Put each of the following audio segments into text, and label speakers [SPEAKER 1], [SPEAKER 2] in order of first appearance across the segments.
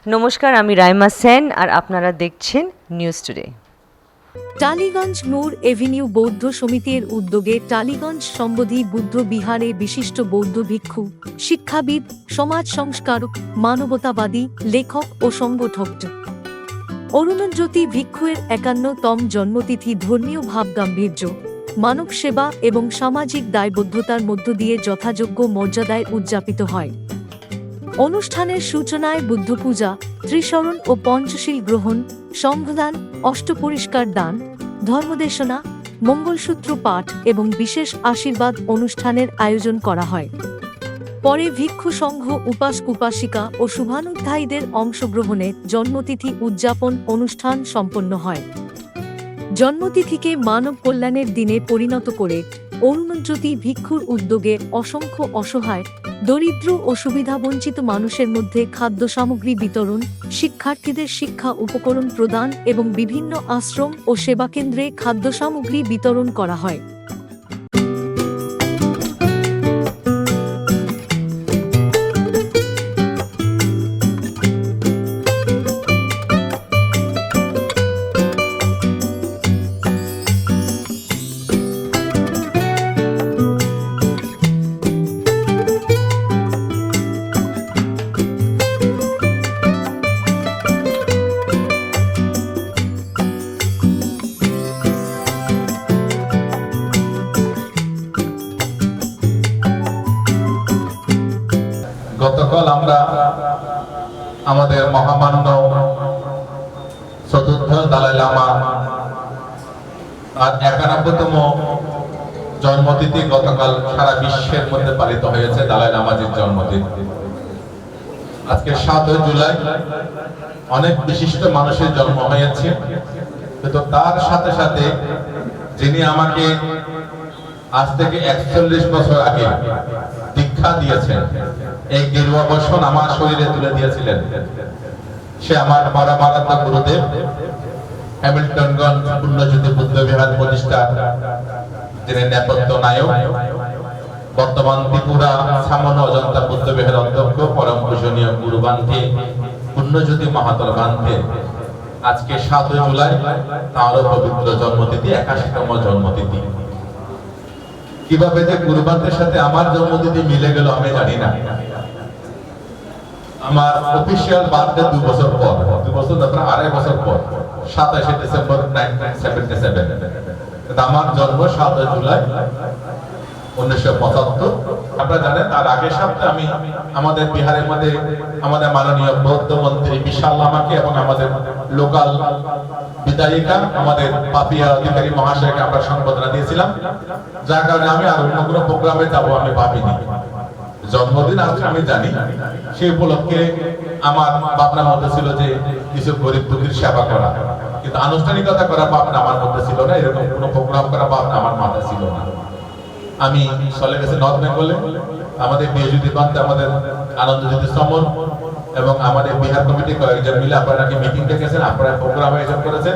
[SPEAKER 1] নমস্কার, আমি রাইমা সেন আর আপনারা দেখছেন নিউজ টুডে।
[SPEAKER 2] টালিগঞ্জ নূর এভিনিউ বৌদ্ধ সমিতির উদ্যোগে টালিগঞ্জ সম্বোধি বুদ্ধ বিহারে বিশিষ্ট বৌদ্ধ ভিক্ষু, শিক্ষাবিদ, সমাজ সংস্কারক, মানবতাবাদী, লেখক ও সংগঠক অরুণজ্যোতি ভিক্ষুয়ের ৫১তম জন্মতিথি ধর্মীয় ভাবগাম্ভীর্য, মানব সেবা এবং সামাজিক দায়বদ্ধতার মধ্য দিয়ে যথাযোগ্য মর্যাদায় উদযাপিত হয়। অনুষ্ঠানের সূচনায় বুদ্ধপূজা, ত্রিশরণ ও পঞ্চশীল গ্রহণ, সংঘদান, অষ্টপরিষ্কার দান, ধর্মদেশনা, মঙ্গলসূত্র পাঠ এবং বিশেষ আশীর্বাদ অনুষ্ঠানের আয়োজন করা হয়। পরে ভিক্ষু সংঘ, উপাসক উপাসিকা ও শুভানুধ্যায়ীদের অংশগ্রহণে জন্মতিথি উদযাপন অনুষ্ঠান সম্পন্ন হয়। জন্মতিথিকে মানব কল্যাণের দিনে পরিণত করে অরুণজ্যোতি ভিক্ষুর উদ্যোগে অসংখ্য অসহায়, দরিদ্র ও সুবিধাবঞ্চিত মানুষের মধ্যে খাদ্য সামগ্রী বিতরণ, শিক্ষার্থীদের শিক্ষা উপকরণ প্রদান এবং বিভিন্ন আশ্রম ও সেবাকেন্দ্রে খাদ্য সামগ্রী বিতরণ করা হয়।
[SPEAKER 3] গতকাল আমরা আমাদের মহামান্য চতুর্থ দালাই লামা আর ৯১তম জন্মতিথি গতকাল সারা বিশ্বের মধ্যে পালিত হয়েছে দালাই লামাজির জন্মদিন। আজকে ৭ জুলাই অনেক বিশিষ্ট মানুষের জন্ম হয়েছে, কিন্তু তার সাথে সাথে যিনি আমাকে আজ থেকে ৪১ বছর আগে দীক্ষা দিয়েছেন, এই গেরুয়া বসন আমার শরীরে তুলে দিয়েছিলেন, সে আমার পরমারাধ্য গুরুদেব হ্যামিল্টনগঞ্জ পুণ্যজ্যোতি বুদ্ধ বিহার প্রতিষ্ঠা, যিনি নেপথ্য নায়ক, বর্তমান ত্রিপুরা সামন অজন্তা বুদ্ধ বিহার অধ্যক্ষ পরম পূজনীয় গুরু বান্ধে পুণ্যজ্যোতি মাহাতর বান্ধে আজকে ৭ জুলাই তাঁরও পবিত্র জন্মতিথি, ৮১তম জন্মতিথি। কিভাবে যে কুরবানের সাথে আমার জন্মতিথি মিলে গেল আমি জানি না। আমার অফিশিয়াল বার্থডে ২ বছর পর, ২ বছর না প্রায় ২.৫ বছর পর, ২৭শে ডিসেম্বর 1977। আমার জন্ম ৭ জুলাই ১৯৭৫। আপনারা জানেন তার আগের সপ্তাহে আমি আমাদের বিহারের মধ্যে আমাদের মাননীয় বৌদ্ধ মন্ত্রী বিশাল লামাকে এবং আমাদের লোকাল বিধায়িকা আমাদের পাপিয়া অধিকারী মহাশয়কে আমরা সম্বোধনা দিয়েছিলাম, যার কারণে আমি আর অন্য কোনো প্রোগ্রামে যাবো আমি ভাবিনি। জন্মদিন আজকে আমি জানি, সেই উপলক্ষে আমার ভাবনার মধ্যে ছিল যে কিছু গরিব দুঃখীর সেবা করা, কিন্তু আনুষ্ঠানিকতা করা ভাবনা আমার মধ্যে ছিল না, এরকম কোনো প্রোগ্রাম করা ভাবনা আমার মাথায় ছিল না। আমি চলে গেছি নর্থ বেঙ্গলে, আমাদের বিএজুতি প্রান্তে আমাদের আনন্দজ্যোতি সমন এবং আমাদের বিহার কমিটি কয়েকজন মিলে আপনারা নাকি মিটিং ডেকেছেন, আপনারা প্রোগ্রাম আয়োজন করেছেন।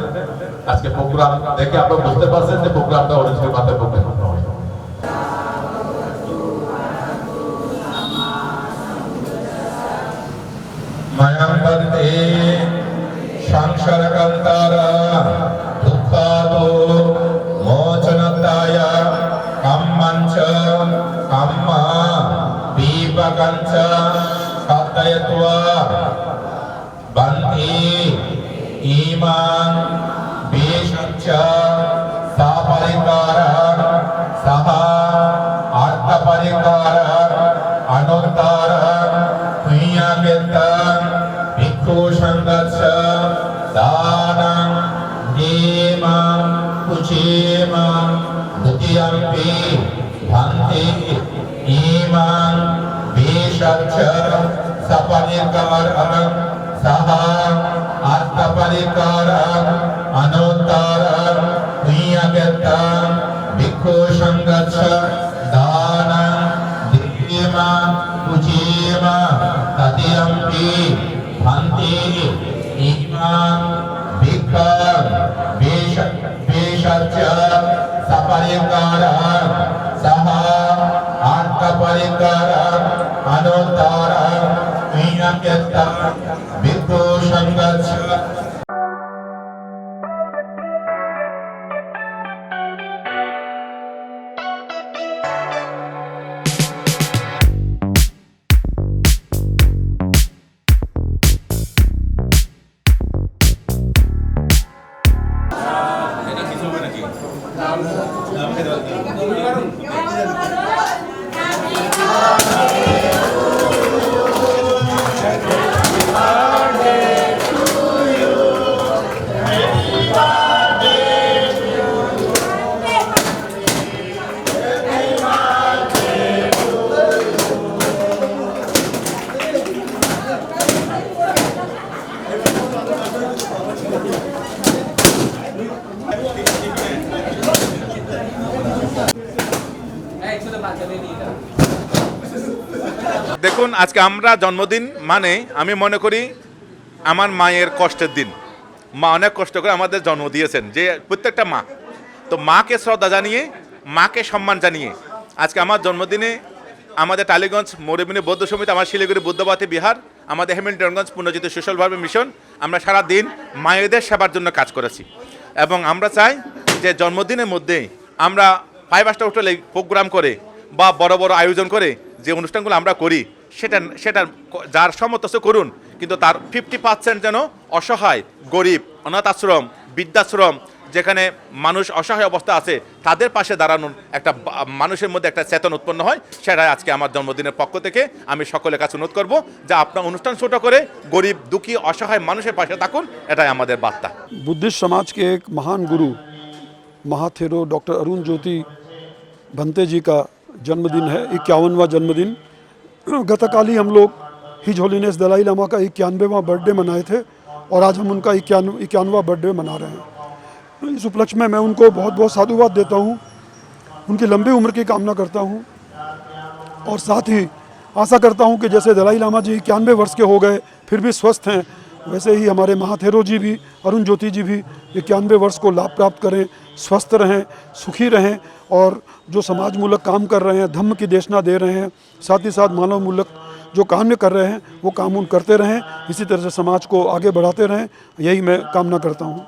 [SPEAKER 3] আজকে প্রোগ্রাম দেখে আপনারা বুঝতে পারছেন যে প্রোগ্রামটা অরুণজ্যোতি প্রান্তের পক্ষে মায়াম্বন্তে সংসারকান্তারা দুঃখাদো মোচনদায় কাম্মাঞ্চ কাম্মা দীপকাঞ্চ সাধয়ত্বা বন্তি ইমাং বেশঞ্চ সাপরিকার সহ আর্থপরিকার অনুত্তর হুইয়াগেত ভিক্ষু সংঘর্ষ দানং নেমং কুচেমং দ্বিতীয়ম্পি ভান্তি ইমাং বেশচ্ছ সপরিকারং সহ আর্থপরিকারং অনুত্তরং হুইয়াগেত ভিক্ষু সংঘর্ষ দানং নেমং কুচেমং তৃতীয়ম্পি ভান্তি ইমাং ভিক্ষং বেশচ্ছ সপরিকারং সহ আর্থপরিকারং অনুত্তরং হুইয়াগেত বুদ্ধ সংঘাত।
[SPEAKER 4] দেখুন, আজকে আমরা জন্মদিন মানে আমি মনে করি আমার মায়ের কষ্টের দিন। মা অনেক কষ্ট করে আমাদের জন্ম দিয়েছেন, যে প্রত্যেকটা মা। তো মাকে শ্রদ্ধা জানিয়ে, মাকে সম্মান জানিয়ে আজকে আমার জন্মদিনে আমাদের টালিগঞ্জ মৌরবিনী বৌদ্ধ সমিতি, আমার শিলিগুড়ি বুদ্ধবাতী বিহার, আমাদের হ্যামিল্টনগঞ্জ পুনর্জিত সুশলভাবে মিশন, আমরা সারা দিন মায়েদের সেবার জন্য কাজ করেছি। এবং আমরা চাই যে জন্মদিনের মধ্যে আমরা 5 হোটেলে প্রোগ্রাম করে বা বড় বড় আয়োজন করে যে অনুষ্ঠানগুলো আমরা করি, সেটা যার সমর্থ করুন, কিন্তু তার 50% যেন অসহায়, গরিব, অনাথ আশ্রম, বৃদ্ধাশ্রম, যেখানে মানুষ অসহায় অবস্থা আছে, তাদের পাশে দাঁড়ানোর একটা মানুষের মধ্যে একটা চেতন উৎপন্ন হয়। সেটাই আজকে আমার জন্মদিনের পক্ষ থেকে আমি সকলের কাছে অনুরোধ করব যে আপনার অনুষ্ঠান ছোট করে গরিব, দুঃখী, অসহায় মানুষের পাশে থাকুন। এটাই আমাদের বার্তা।
[SPEAKER 5] बुद्धिस्ट समाज के एक महान गुरु महाथेरो डॉक्टर अरुण ज्योति भंते जी का जन्मदिन है, 51वां जन्मदिन। गतकाल ही हम लोग हिज होलीनेस दलाई लामा का 91वां बर्थडे मनाए थे और आज हम उनका 51वां बर्थडे मना रहे हैं। इस उपलक्ष्य में मैं उनको बहुत बहुत साधुवाद देता हूँ, उनकी लंबी उम्र की कामना करता हूँ और साथ ही आशा करता हूँ कि जैसे दलाई लामा जी 91 वर्ष के हो गए फिर भी स्वस्थ हैं, वैसे ही हमारे महाथेरो जी भी, अरुण ज्योति जी भी 91 वर्ष को लाभ प्राप्त करें, स्वस्थ रहें, सुखी रहें और जो समाजमूलक काम कर रहे हैं, धम्म की देशना दे रहे हैं, साथ ही साथ मानव मूलक जो काम कर रहे हैं वो काम उन करते रहें, इसी तरह से समाज को आगे बढ़ाते रहें, यही मैं कामना करता हूँ।